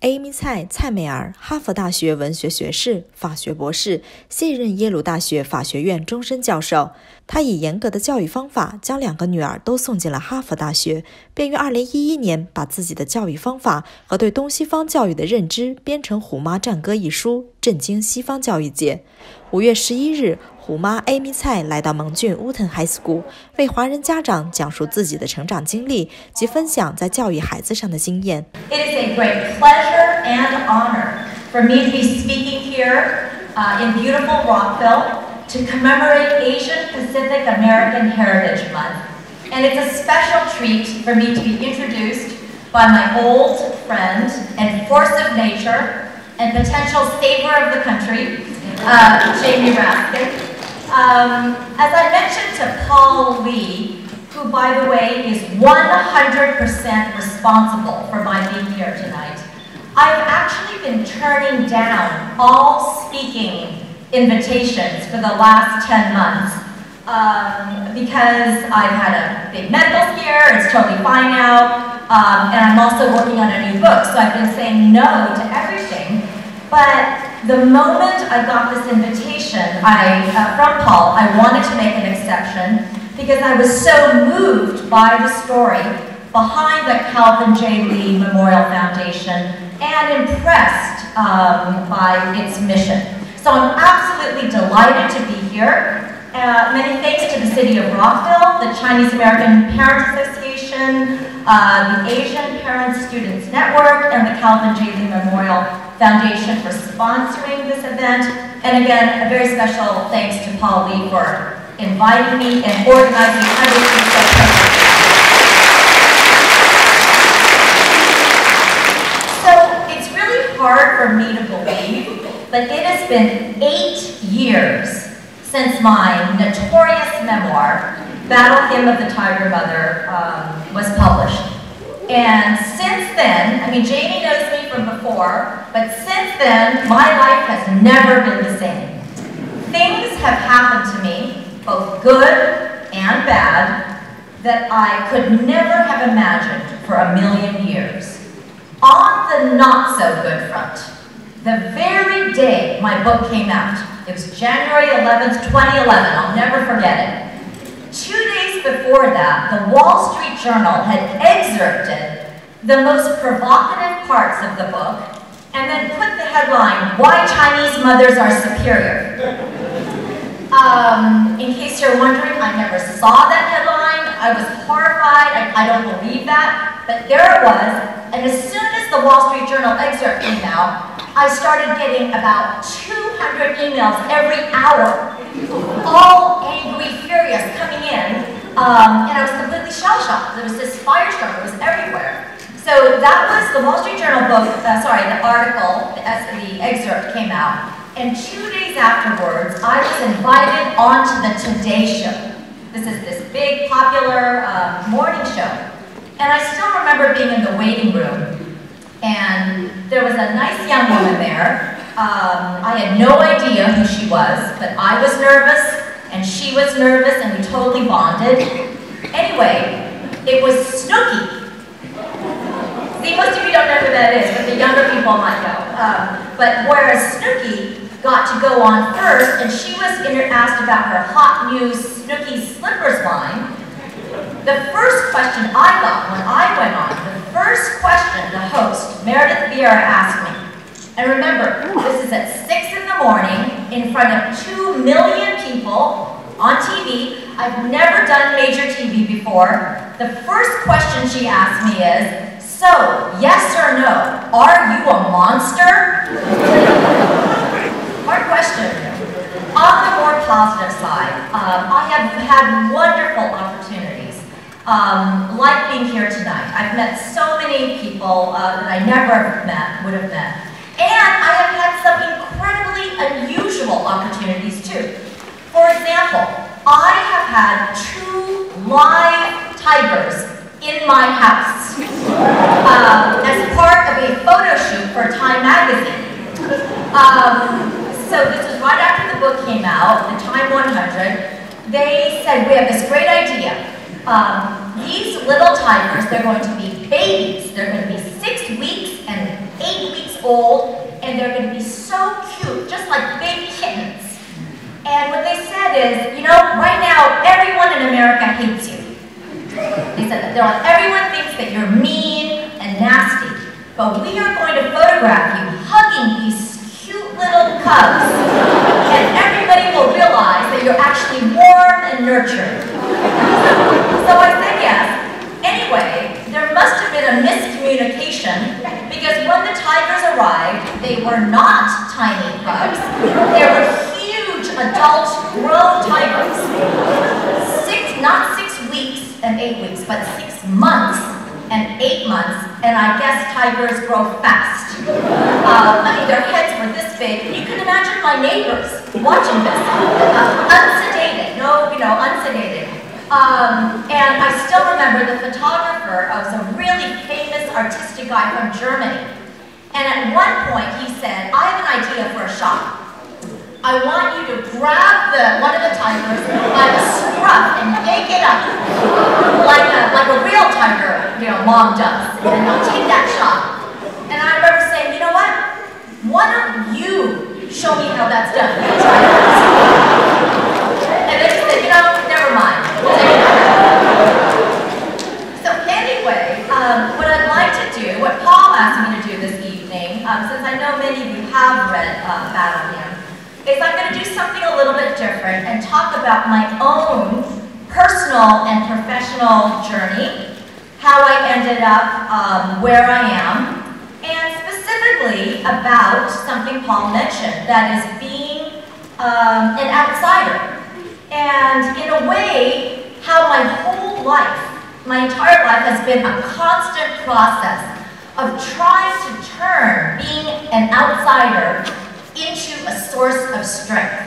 Amy 蔡美儿，哈佛大学文学学士、法学博士，现任耶鲁大学法学院终身教授。她以严格的教育方法将2个女儿都送进了哈佛大学，并于2011年把自己的教育方法和对东西方教育的认知编成《虎妈战歌》一书，震惊西方教育界。5月11日，虎妈 Amy 蔡来到蒙郡 Wooten High School， 为华人家长讲述自己的成长经历及分享在教育孩子上的经验。It is a great pleasure and honor for me to be speaking here in beautiful Rockville to commemorate Asian Pacific American Heritage Month. And it's a special treat for me to be introduced by my old friend and force of nature and potential saver of the country, Jamie Raskin. As I mentioned to Paul Lee, who, by the way, is 100% responsible for my being here tonight, I've actually been turning down all speaking invitations for the last 10 months because I've had a big medical scare, it's totally fine now, and I'm also working on a new book, so I've been saying no to everything. But the moment I got this invitation from Paul, I wanted to make an exception because I was so moved by the story behind the Calvin J. Lee Memorial Foundation and impressed by its mission. So I'm absolutely delighted to be here. Many thanks to the City of Rockville, the Chinese American Parents Association, the Asian Parents Students Network, and the Calvin J. Lee Memorial Foundation for sponsoring this event. And again, a very special thanks to Paul Lee for inviting me and organizing everything so perfectly. So it's really hard for me to believe, but it has been 8 years since my notorious memoir, Battle Hymn of the Tiger Mother, was published. And since then, I mean, Jamie knows me from before, but since then, my life has never been the same. Things have happened to me, both good and bad, that I could never have imagined for a million years. On the not-so-good front, the very day my book came out, it was January 11th, 2011, I'll never forget it. 2 days before that, the Wall Street Journal had excerpted the most provocative parts of the book and then put the headline, "Why Chinese Mothers Are Superior." In case you're wondering, I never saw that headline. I was horrified. I don't believe that. But there it was. And as soon as the Wall Street Journal excerpt came out, I started getting about 200 emails every hour, all angry, furious, coming in. And I was completely shell-shocked. There was this firestorm. It was everywhere. So that was the Wall Street Journal book, the article, the excerpt came out. And 2 days afterwards, I was invited onto the Today Show. This is this big, popular morning show. And I still remember being in the waiting room. And there was a nice young woman there. I had no idea who she was, but I was nervous, and she was nervous, and we totally bonded. Anyway, it was Snooki. See, most of you don't know who that is, but the younger people might know. But whereas Snooki got to go on first, and she was asked about her hot new Snooki slippers line, the first question I got when I went on, the first question the host, Meredith Vieira, asked me, and remember, this is at 6 in the morning in front of 2 million people on TV. I've never done major TV before. The first question she asked me is, "So, yes or no, are you a monster?" Hard question. On the more positive side, I have had wonderful opportunities, like being here tonight. I've met so many people that I never would have met. And I have had some incredibly unusual opportunities too. For example, I have had 2 live tigers in my house as part of a photo shoot for Time magazine. So this was right after the book came out, the Time 100. They said, "We have this great idea. These little tigers, they're going to be babies. They're going to be 6 weeks and 8 weeks old, and they're going to be so cute, just like baby kittens. And what they said is, you know, right now, everyone in America hates you. They said that. They're like, everyone thinks that you're mean and nasty, but we are going to photograph you hugging these cute little cubs, and everybody will realize that you're actually warm and nurturing. So I said yes. Anyway, there must have been a miscommunication, because when the tigers arrived, they were not tiny cubs. They were huge, adult, grown tigers. Not 6 weeks and 8 weeks, but 6 months and 8 months, and I guess tigers grow fast. I mean, their heads were this big. You can imagine my neighbors watching this, unsedated, unsedated. And I still remember the photographer was a really famous artistic guy from Germany. And at one point he said, I have an idea for a shot. I want you to grab one of the tigers by the scruff and yank it up, like a real tiger, mom does, and I'll take that shot. And I remember saying, you know what? Why don't you show me how that's done? And then she said, never mind. So anyway, what I'd like to do, what Paul asked me to do this evening, since I know many of you have read Battle Hymn, is I'm going to do something a little bit different and talk about my own personal and professional journey, how I ended up where I am, and specifically about something Paul mentioned, that is being an outsider. And in a way, how my whole life, my entire life has been a constant process of trying to turn being an outsider into a source of strength.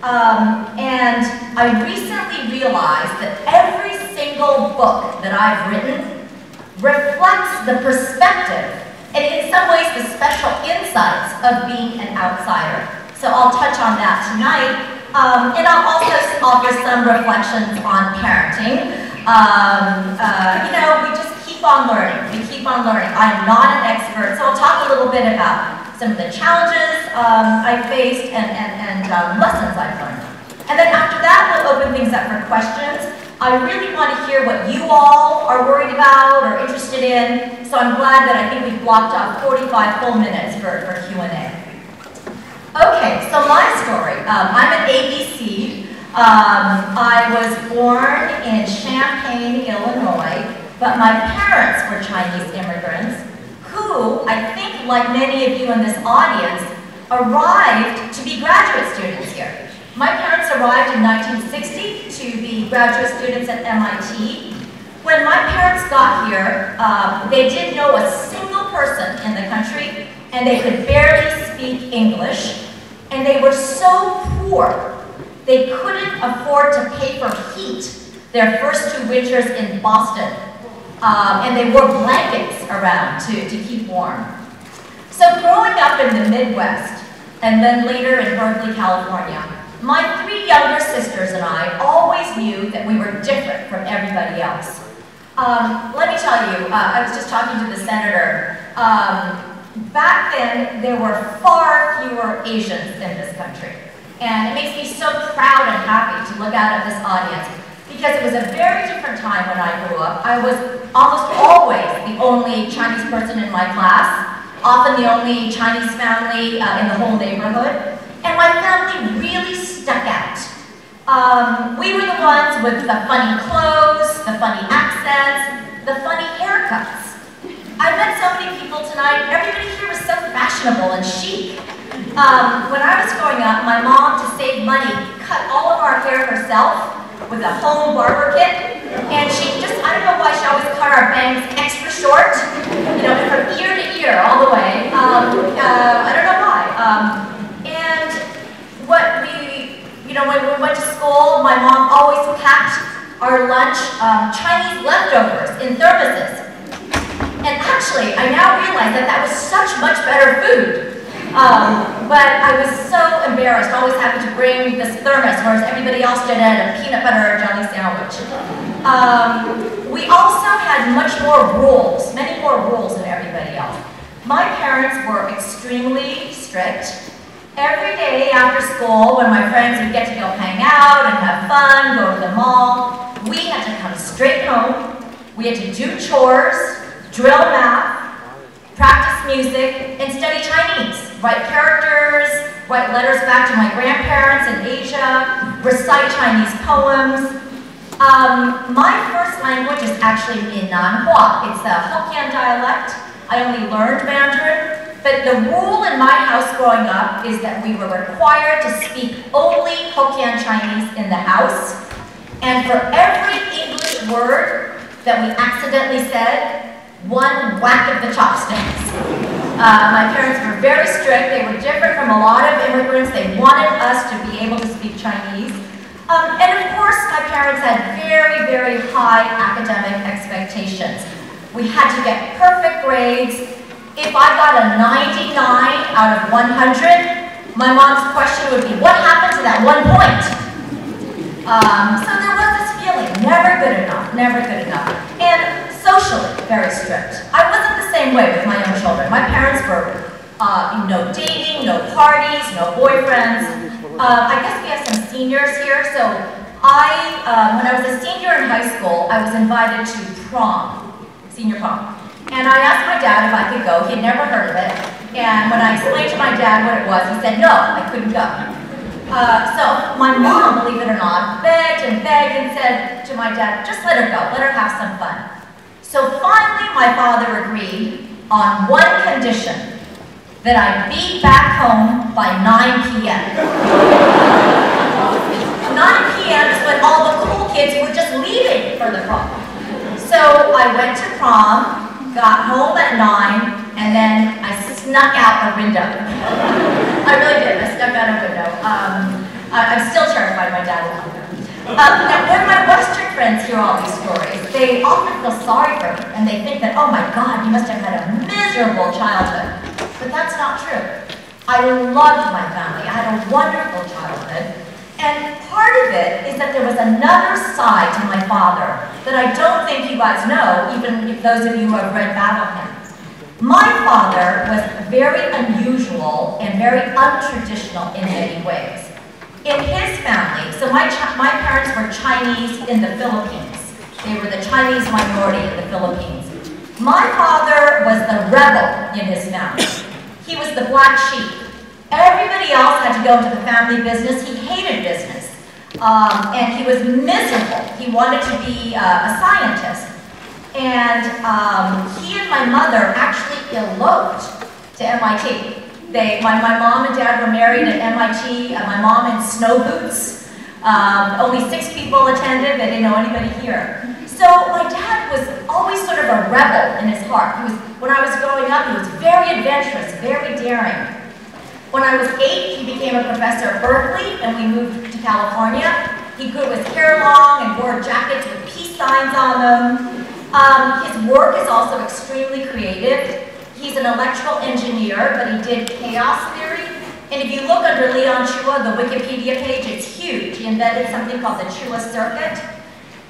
And I recently realized that every single book that I've written reflects the perspective and in some ways the special insights of being an outsider. So I'll touch on that tonight. And I'll also offer some reflections on parenting. We just keep on learning. We keep on learning. I'm not an expert, so I'll talk a little bit about some of the challenges I faced and lessons I've learned. And then after that, we'll open things up for questions. I really want to hear what you all are worried about or interested in, so I'm glad that I think we've blocked off 45 full minutes for Q&A. Okay, so my story. I'm an ABC. I was born in Champaign, Illinois, but my parents were Chinese immigrants who, I think like many of you in this audience, arrived to be graduate students here. My parents arrived in 1960 to be graduate students at MIT. When my parents got here, they didn't know a single person in the country, and they could barely speak English, and they were so poor, they couldn't afford to pay for heat their first 2 winters in Boston. And they wore blankets around to keep warm. So growing up in the Midwest, and then later in Berkeley, California, my 3 younger sisters and I always knew that we were different from everybody else. Let me tell you, I was just talking to the senator. Back then, there were far fewer Asians in this country. And it makes me so proud and happy to look out at this audience, because it was a very different time when I grew up. I was almost always the only Chinese person in my class, often the only Chinese family in the whole neighborhood. And my family really stuck out. We were the ones with the funny clothes, the funny accents, the funny haircuts. I met so many people tonight. Everybody here was so fashionable and chic. When I was growing up, my mom, to save money, cut all of our hair herself with a home barber kit. And she just, I don't know why she always cut our bangs extra short, from ear to ear all the way. I don't know why. And when we went to school, my mom always packed our lunch Chinese leftovers in thermoses. And actually, I now realize that was such much better food. But I was so embarrassed, always having to bring this thermos, whereas everybody else did a peanut butter jelly sandwich. We also had many more rules than everybody else. My parents were extremely strict. Every day after school, when my friends would get to go hang out and have fun, go to the mall, we had to come straight home. We had to do chores, drill math, practice music, and study Chinese. Write characters, write letters back to my grandparents in Asia, recite Chinese poems. My first language is actually Minanhua. It's the Hokkien dialect. I only learned Mandarin, but the rule in my house growing up is that we were required to speak only Hokkien Chinese in the house. And for every English word that we accidentally said, one whack of the chopsticks. My parents were very strict. They were different from a lot of immigrants. They wanted us to be able to speak Chinese. And of course, my parents had very, very high academic expectations. We had to get perfect grades. If I got a 99 out of 100, my mom's question would be, what happened to that 1 point? So there was this feeling, never good enough, never good enough. And socially, very strict. I wasn't the same way with my own children. My parents were no dating, no parties, no boyfriends. I guess we have some seniors here. So when I was a senior in high school, I was invited to prom, senior prom. And I asked my dad if I could go. He had never heard of it. And when I explained to my dad what it was, he said, no, I couldn't go. So my mom, believe it or not, begged and said to my dad, just let her go, let her have some fun. So finally my father agreed on one condition, that I be back home by 9 p.m. 9 p.m. is when all the cool kids were just leaving for the prom. So I went to prom, got home at 9, and then I snuck out a window. I really did. I snuck out a window. I'm still terrified my dad will come. Now, when my Western friends hear all these stories, they often feel sorry for me, and they think that, oh my God, you must have had a miserable childhood. But that's not true. I loved my family. I had a wonderful childhood. And part of it is that there was another side to my father that I don't think you guys know, even if those of you who have read Battle Hymns. My father was very unusual and very untraditional in many ways. In his family, so my parents were Chinese in the Philippines. They were the Chinese minority in the Philippines. My father was the rebel in his family. He was the black sheep. Everybody else had to go into the family business. He hated business. And he was miserable. He wanted to be a scientist. And he and my mother actually eloped to MIT. My mom and dad were married at MIT, my mom in snow boots. Only 6 people attended, they didn't know anybody here. So my dad was always sort of a rebel in his heart. When I was growing up, he was very adventurous, very daring. When I was 8, he became a professor at Berkeley, and we moved to California. He grew his hair long and wore jackets with peace signs on them. His work is also extremely creative. He's an electrical engineer, but he did chaos theory. And if you look under Leon Chua, the Wikipedia page, it's huge. He invented something called the Chua circuit.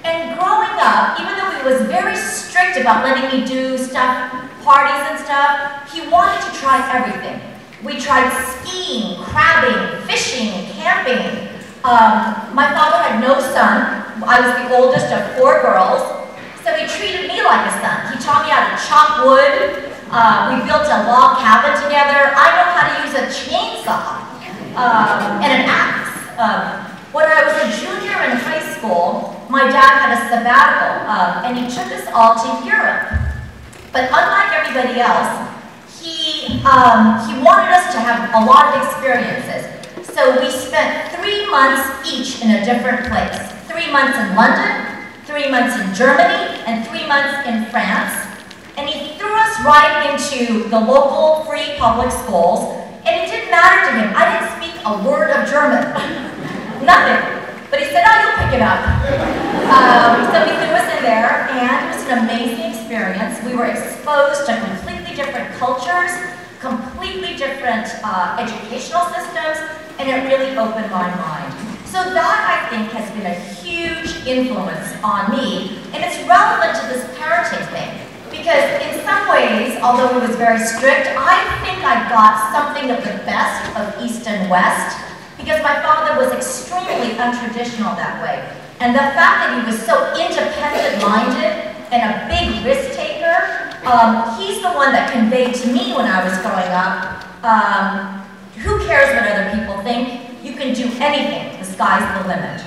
And growing up, even though he was very strict about letting me do stuff, parties and stuff, he wanted to try everything. We tried skiing, crabbing, fishing, camping. My father had no son. I was the oldest of 4 girls. So he treated me like a son. He taught me how to chop wood. We built a log cabin together. I know how to use a chainsaw and an axe. When I was a junior in high school, my dad had a sabbatical, and he took us all to Europe. But unlike everybody else, he wanted us to have a lot of experiences. So we spent 3 months each in a different place. 3 months in London, 3 months in Germany, and 3 months in France. And he threw us right into the local free public schools, and it didn't matter to him. I didn't speak a word of German. Nothing. But he said, oh, you'll pick it up. So he threw us in there, and it was an amazing experience. We were exposed to completely different cultures, completely different educational systems, and it really opened my mind. So that, I think, has been a huge influence on me, and it's relevant to this parenting thing. Because in some ways, ways, although he was very strict, I think I got something of the best of East and West because my father was extremely untraditional that way. And the fact that he was so independent-minded and a big risk-taker, he's the one that conveyed to me when I was growing up, who cares what other people think? You can do anything. The sky's the limit.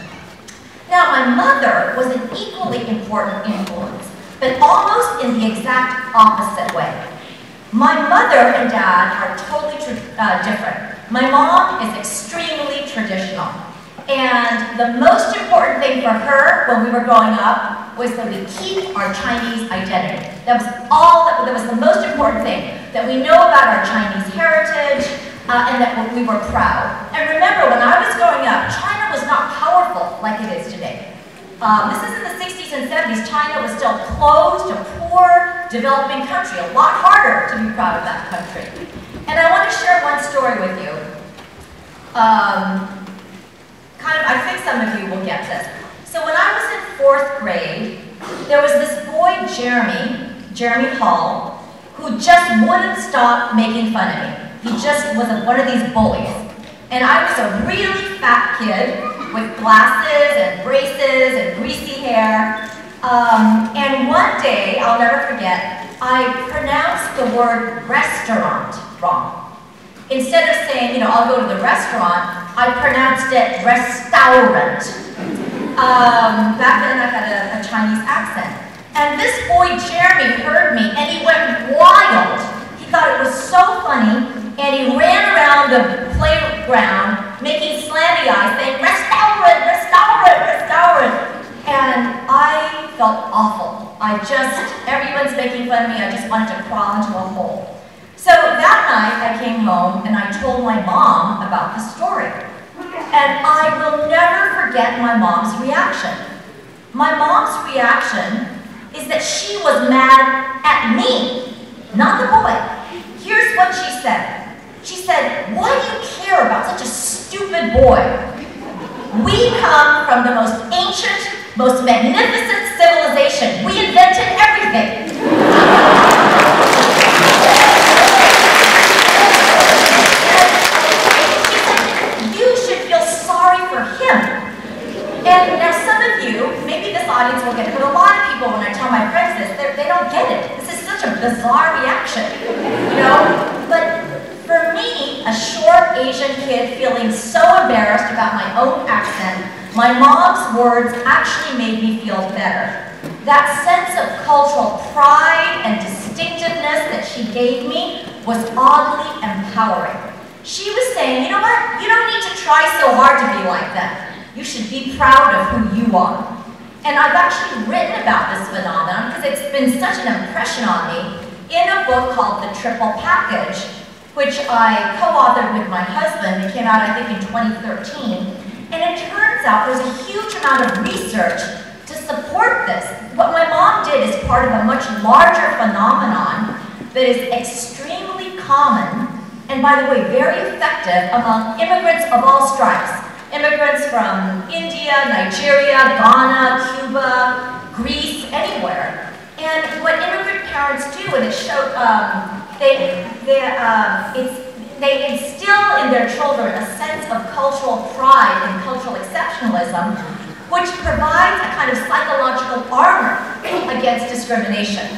Now, my mother was an equally important influence, but almost in the exact opposite way. My mother and dad are totally different. My mom is extremely traditional. And the most important thing for her when we were growing up was that we keep our Chinese identity. That was the most important thing, that we know about our Chinese heritage and that we were proud. And remember, when I was growing up, China was not powerful like it is today. This is in the 60s and 70s. China was still closed, a poor, developing country, a lot harder to be proud of that country. And I want to share one story with you. I think some of you will get this. So when I was in 4th grade, there was this boy, Jeremy Hall, who just wouldn't stop making fun of me. He just was one of these bullies. And I was a really fat kid with glasses and braces and greasy hair. And one day, I'll never forget, I pronounced the word restaurant wrong. Instead of saying, I'll go to the restaurant, I pronounced it restaurant. Back then I had a Chinese accent. And this boy, Jeremy, heard me and he went wild. He thought it was so funny and he ran around the playground making slanty eyes saying, restaurant, restaurant, restaurant. And I felt awful. Everyone's making fun of me, I just wanted to crawl into a hole. So that night I came home and I told my mom about the story. And I will never forget my mom's reaction. My mom's reaction is that she was mad at me, not the boy. Here's what she said. She said, why do you care about such a stupid boy? We come from the most ancient, most magnificent civilization. We invented everything. And now some of you, maybe this audience will get it, but a lot of people, when I tell my friends this, they don't get it. This is such a bizarre reaction, But for me, a short Asian kid feeling so embarrassed about my own accent, my mom's words actually made me feel better. That sense of cultural pride and distinctiveness that she gave me was oddly empowering. She was saying, you know what? You don't need to try so hard to be like them. You should be proud of who you are. And I've actually written about this phenomenon because it's been such an impression on me in a book called The Triple Package, which I co-authored with my husband. It came out, I think, in 2013. And it turns out there's a huge amount of research to support this. What my mom did is part of a much larger phenomenon that is extremely common and, by the way, very effective among immigrants of all stripes. Immigrants from India, Nigeria, Ghana, Cuba, Greece, anywhere. And what immigrant parents do, and it showed, they instill in their children a sense of cultural pride and cultural exceptionalism, which provides a kind of psychological armor against discrimination.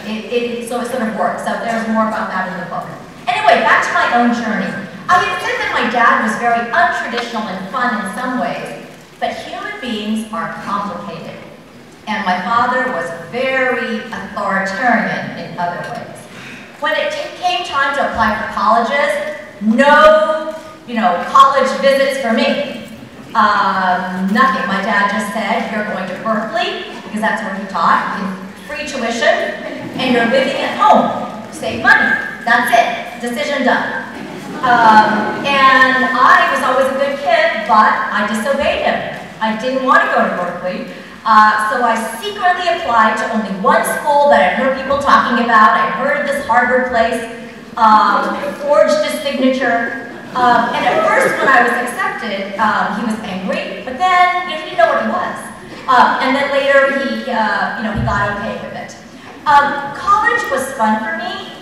So it sort of works. So there's more about that in the book. Anyway, back to my own journey. I had said that my dad was very untraditional and fun in some ways, but human beings are complicated. And my father was very authoritarian in other ways. When it came time to apply for colleges, no, college visits for me. Nothing. My dad just said, you're going to Berkeley, because that's where he taught, free tuition, and you're living at home. Save money. That's it. Decision done. And I was always a good kid, but I disobeyed him. I didn't want to go to Berkeley, so I secretly applied to only one school that I heard people talking about. I heard of this Harvard place, forged his signature, and at first when I was accepted, he was angry, but then he didn't know what he was. And then later he got okay with it. College was fun for me.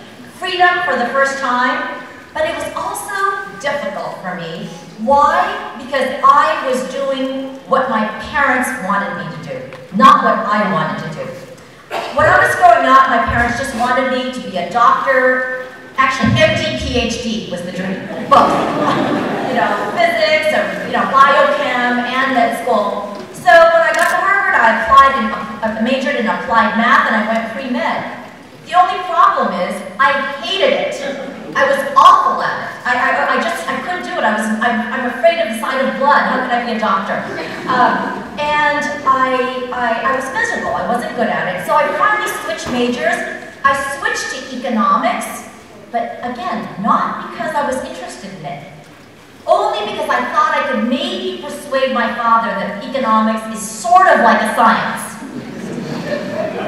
freedom for the first time, but it was also difficult for me. Why? Because I was doing what my parents wanted me to do, not what I wanted to do. When I was growing up, my parents just wanted me to be a doctor. Actually, MD, PhD was the dream, both. Physics or, biochem and med school. So when I got to Harvard, I majored in applied math and I went pre-med. The only problem is I hated it. I was awful at it. I couldn't do it. I'm afraid of the sight of blood. How could I be a doctor? And I was miserable. I wasn't good at it. So I finally switched majors. I switched to economics, but again, not because I was interested in it. Only because I thought I could maybe persuade my father that economics is sort of like a science.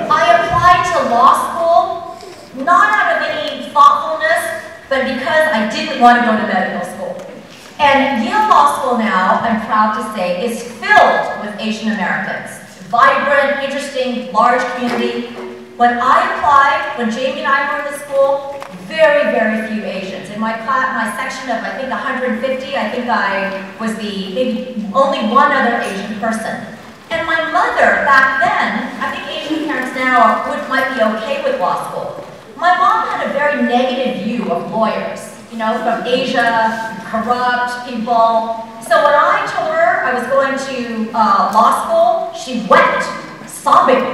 I applied to law school, not out of any thoughtfulness, but because I didn't want to go to medical school. And Yale Law School now, I'm proud to say, is filled with Asian Americans. Vibrant, interesting, large community. When I applied, when Jamie and I were in the school, very, very few Asians. In my class, my section of, I think, 150, I think I was maybe only one other Asian person. And my mother, back then, I think Asian parents now might be okay with law school. My mom had a very negative view of lawyers, from Asia, corrupt people. So when I told her I was going to law school, she wept, sobbing.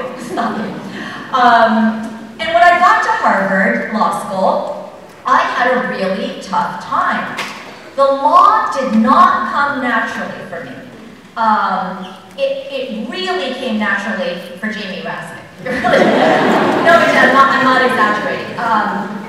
And when I got to Harvard Law School, I had a really tough time. The law did not come naturally for me. It really came naturally for Jamie Rasmussen. No, I'm not exaggerating.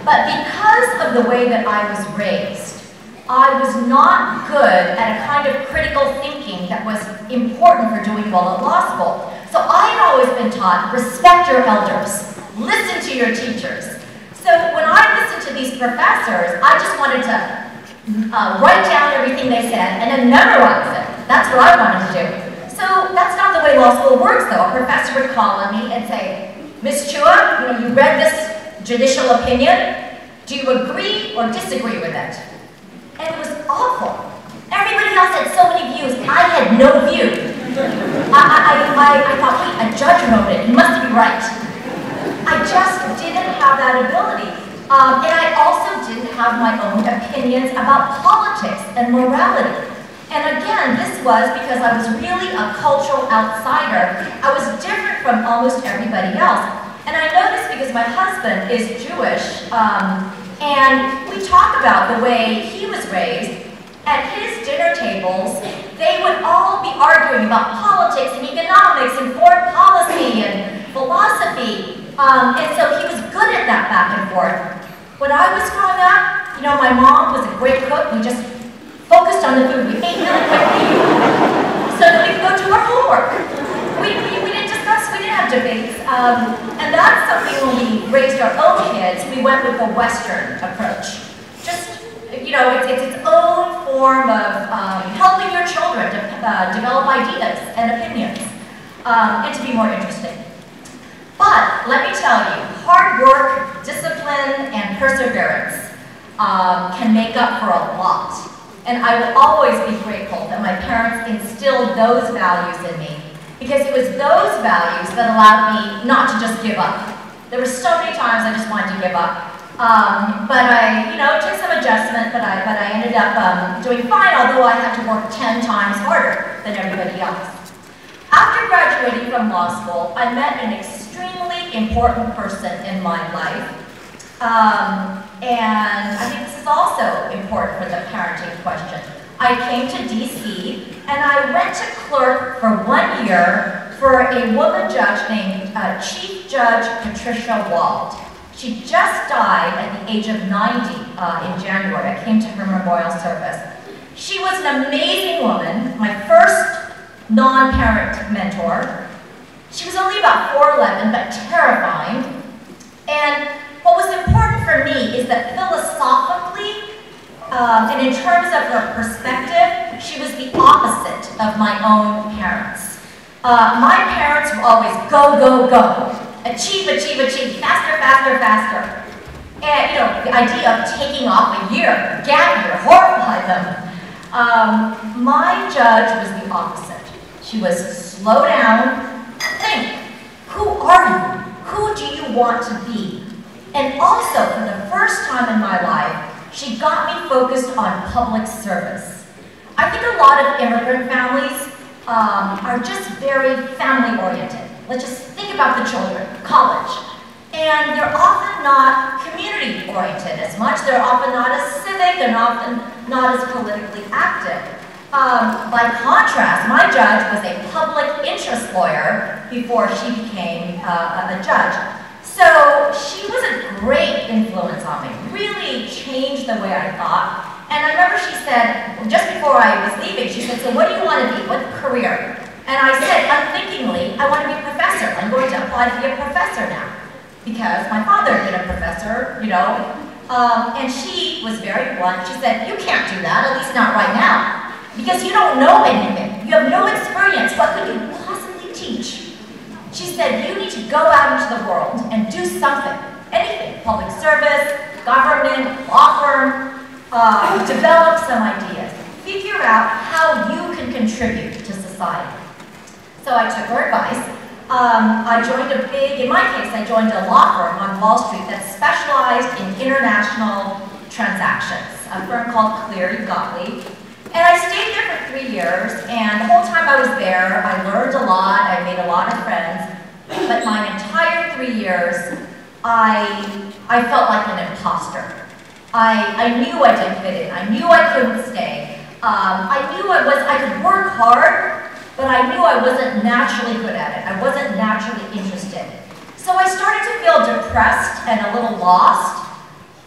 But because of the way that I was raised, I was not good at a kind of critical thinking that was important for doing well at law school. So I had always been taught, respect your elders, listen to your teachers. So when I listened to these professors, I just wanted to write down everything they said and then memorize it. That's what I wanted to do. So that's not the way law school works, though. A professor would call on me and say, Miss Chua, you read this judicial opinion. Do you agree or disagree with it? And it was awful. Everybody else had so many views. I had no view. I thought, wait, a judge wrote it. He must be right. I just didn't have that ability. And I also didn't have my own opinions about politics and morality. And again, this was because I was really a cultural outsider. I was different from almost everybody else. And I know this because my husband is Jewish, and we talk about the way he was raised. At his dinner tables, they would all be arguing about politics and economics and foreign policy and philosophy. And so he was good at that back and forth. When I was growing up, my mom was a great cook. We just focused on the food. We ate really quickly so that we could go do our homework. We didn't discuss, we didn't have debates. And that's something when we raised our own kids, we went with the Western approach. Just, it's its own form of helping your children to develop ideas and opinions and to be more interesting. But let me tell you, hard work, discipline, and perseverance can make up for a lot. And I will always be grateful that my parents instilled those values in me, because it was those values that allowed me not to just give up. There were so many times I just wanted to give up. But I, it took some adjustment, but I ended up doing fine, although I had to work 10 times harder than everybody else. After graduating from law school, I met an extremely important person in my life. And I think this is also important for the parenting question. I came to DC and I went to clerk for 1 year for a woman judge named Chief Judge Patricia Wald. She just died at the age of 90 in January. I came to her memorial service. She was an amazing woman, my first non-parent mentor. She was only about 4'11", but terrifying. And what was important for me is that philosophically, and in terms of her perspective, she was the opposite of my own parents. My parents were always go, go, go. Achieve, achieve, achieve, faster, faster, faster. And, the idea of taking off a year, gap year, horrified them. My judge was the opposite. She was slow down, think, who are you? Who do you want to be? And also, for the first time in my life, she got me focused on public service. I think a lot of immigrant families are just very family-oriented. Let's just think about the children, college. And they're often not community-oriented as much. They're often not as civic. They're often not as politically active. By contrast, my judge was a public interest lawyer before she became a judge. So she was a great influence on me, really changed the way I thought. And I remember she said, just before I was leaving, she said, so what do you want to be? What career? And I said, unthinkingly, I want to be a professor. I'm going to apply to be a professor now. Because my father had been a professor, you know. And she was very blunt. She said, you can't do that, at least not right now. Because you don't know anything. You have no experience. What could you possibly teach? She said, you need to go out into the world and do something. Anything. Public service, government, law firm. Develop some ideas. Figure out how you can contribute to society. So I took her advice. I joined in my case, I joined a law firm on Wall Street that specialized in international transactions, a firm called Cleary Gottlieb. And I stayed there for 3 years, and the whole time I was there, I learned a lot, I made a lot of friends, but my entire 3 years, I felt like an imposter. I knew I didn't fit in. I knew I couldn't stay. I knew I could work hard, but I knew I wasn't naturally good at it. I wasn't naturally interested. So I started to feel depressed and a little lost.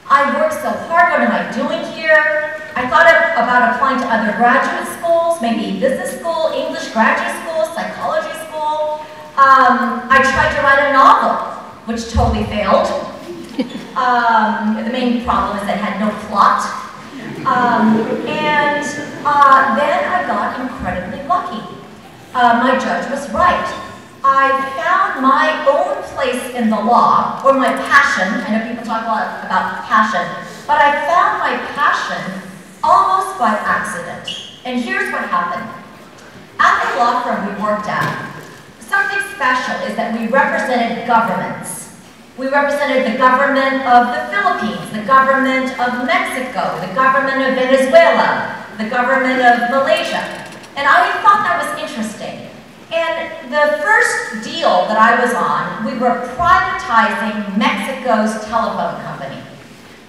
I worked so hard. What am I doing here? I thought about applying to other graduate schools, maybe business school, English graduate school, psychology school. I tried to write a novel, which totally failed. The main problem is that it had no plot. Then I got incredibly lucky. My judge was right. I found my own place in the law, or my passion. I know people talk a lot about passion, but I found my passion almost by accident. And here's what happened. At the law firm we worked at, something special is that we represented governments. We represented the government of the Philippines, the government of Mexico, the government of Venezuela, the government of Malaysia. And I thought that was interesting. And the first deal that I was on, we were privatizing Mexico's telephone company.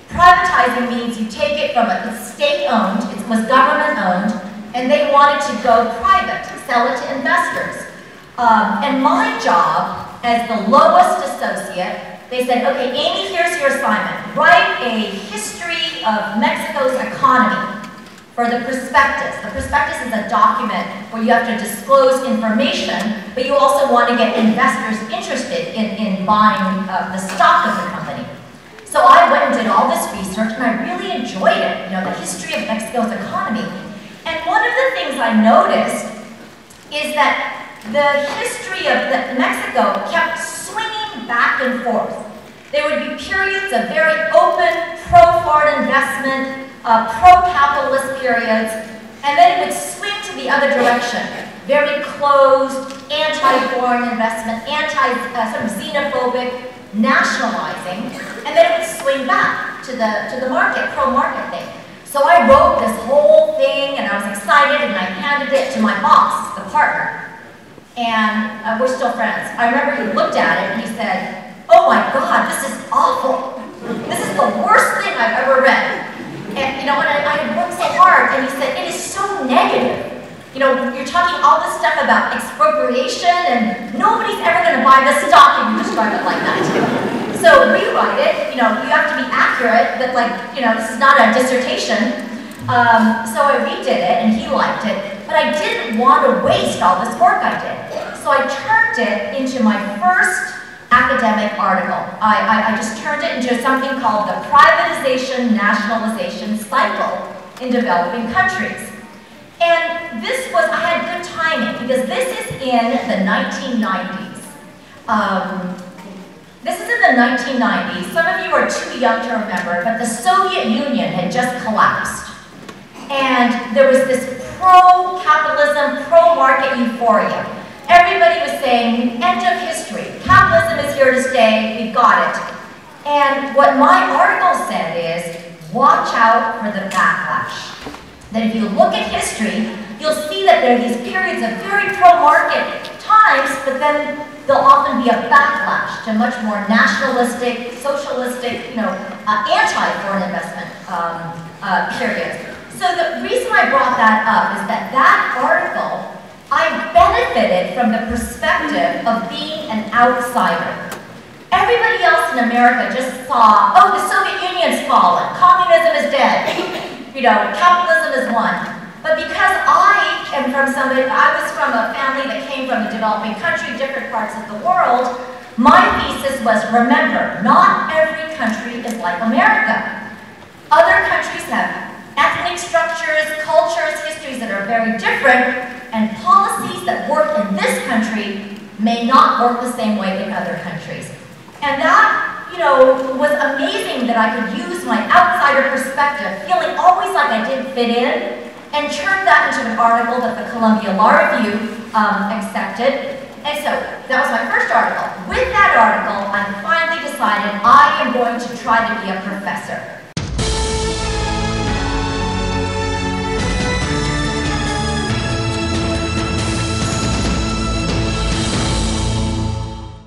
Privatizing means you take it from a state-owned, it was government-owned, and they wanted to go private, sell it to investors. And my job, as the lowest associate, they said, okay, Amy, here's your assignment. Write a history of Mexico's economy for the prospectus. The prospectus is a document where you have to disclose information, but you also want to get investors interested in buying the stock of the company. So I went and did all this research, and I really enjoyed it, you know, the history of Mexico's economy. And one of the things I noticed is that the history of Mexico kept swinging back and forth. There would be periods of very open, pro-foreign investment, pro-capitalist periods, and then it would swing to the other direction. Very closed, anti-foreign investment, sort of xenophobic, nationalizing, and then it would swing back to the market, pro-market thing. So I wrote this whole thing, and I was excited, and I handed it to my boss, the partner. And we're still friends. I remember he looked at it and he said, oh my God, this is awful. This is the worst thing I've ever read. And you know, and I had worked so hard, and he said, it is so negative. You know, you're talking all this stuff about expropriation, and nobody's ever going to buy this stock if you describe it like that. So rewrite it, you know, you have to be accurate, but like, you know, this is not a dissertation. So I redid it, and he liked it. But I didn't want to waste all this work I did. So I turned it into my first academic article. I just turned it into something called the privatization nationalization cycle in developing countries. And this was, I had good timing because this is in the 1990s. This is in the 1990s. Some of you are too young to remember, but the Soviet Union had just collapsed. And there was this pro-capitalism, pro-market euphoria. Everybody was saying, end of history. Capitalism is here to stay. We've got it. And what my article said is, watch out for the backlash. That if you look at history, you'll see that there are these periods of very pro-market times, but then there'll often be a backlash to much more nationalistic, socialistic, anti-foreign investment periods. So the reason I brought that up is that article, I benefited from the perspective of being an outsider. Everybody else in America just saw, oh, the Soviet Union's fallen, communism is dead, capitalism is won. But because I was from a family that came from a developing country, different parts of the world, my thesis was, remember, not every country is like America. Other countries have ethnic structures, cultures, histories that are very different, and policies that work in this country may not work the same way in other countries. And that, was amazing that I could use my outsider perspective, feeling always like I didn't fit in, and turn that into an article that the Columbia Law Review accepted. And so that was my first article. With that article, I finally decided I am going to try to be a professor.